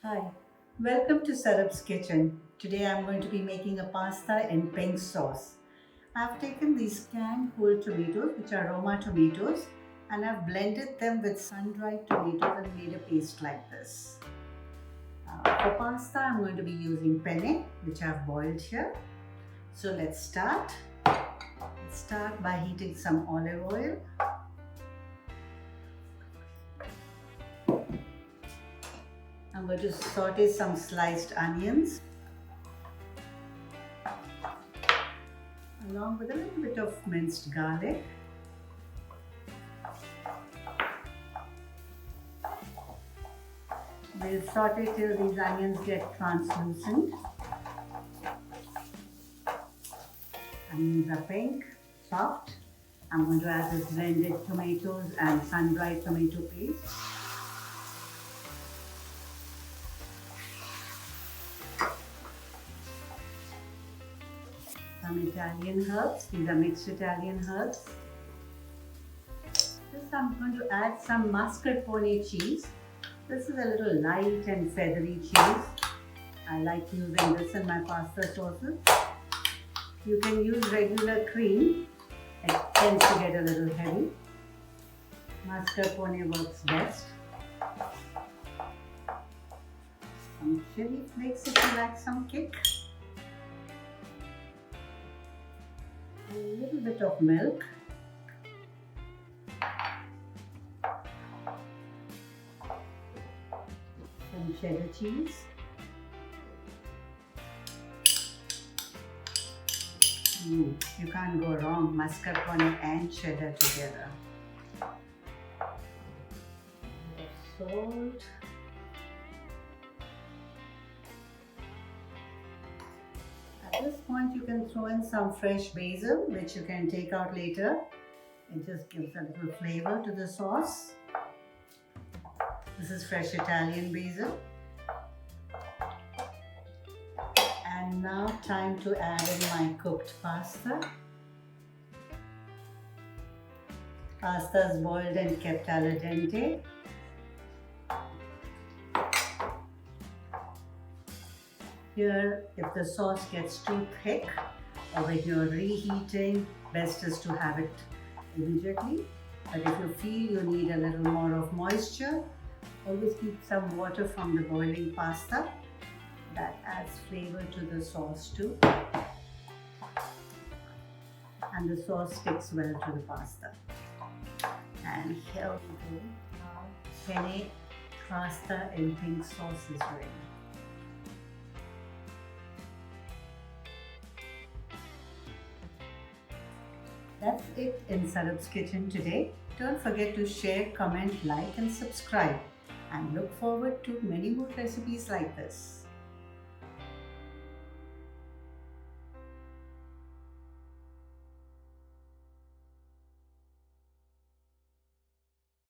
Hi, welcome to Sarab's kitchen. Today I'm going to be making a pasta in pink sauce. I've taken these canned whole tomatoes, which are Roma tomatoes, and I've blended them with sun-dried tomatoes and made a paste like this. For pasta, I'm going to be using penne, which I've boiled here. So let's start. Let's start by heating some olive oil. I'm going to saute some sliced onions along with a little bit of minced garlic. We'll saute till these onions get translucent. Onions are pink, soft. I'm going to add this blended tomatoes and sun-dried tomato paste. Some Italian herbs. These are mixed Italian herbs. This I'm going to add some mascarpone cheese. This is a little light and feathery cheese. I like using this in my pasta sauces. You can use regular cream. It tends to get a little heavy. Mascarpone works best. Some chili flakes if you like some kick. A little bit of milk. Some cheddar cheese. You can't go wrong, mascarpone and cheddar together. Salt. At this point you can throw in some fresh basil, which you can take out later. It just gives a little flavor to the sauce. This is fresh Italian basil. And now time to add in my cooked pasta. Pasta is boiled and kept al dente. Here, if the sauce gets too thick or when you're reheating, best is to have it immediately. But if you feel you need a little more of moisture, always keep some water from the boiling pasta. That adds flavor to the sauce too. And the sauce sticks well to the pasta. And here we go. Penne pasta in pink sauce is ready. That's it in Sarab's kitchen today. Don't forget to share, comment, like and subscribe. And look forward to many more recipes like this.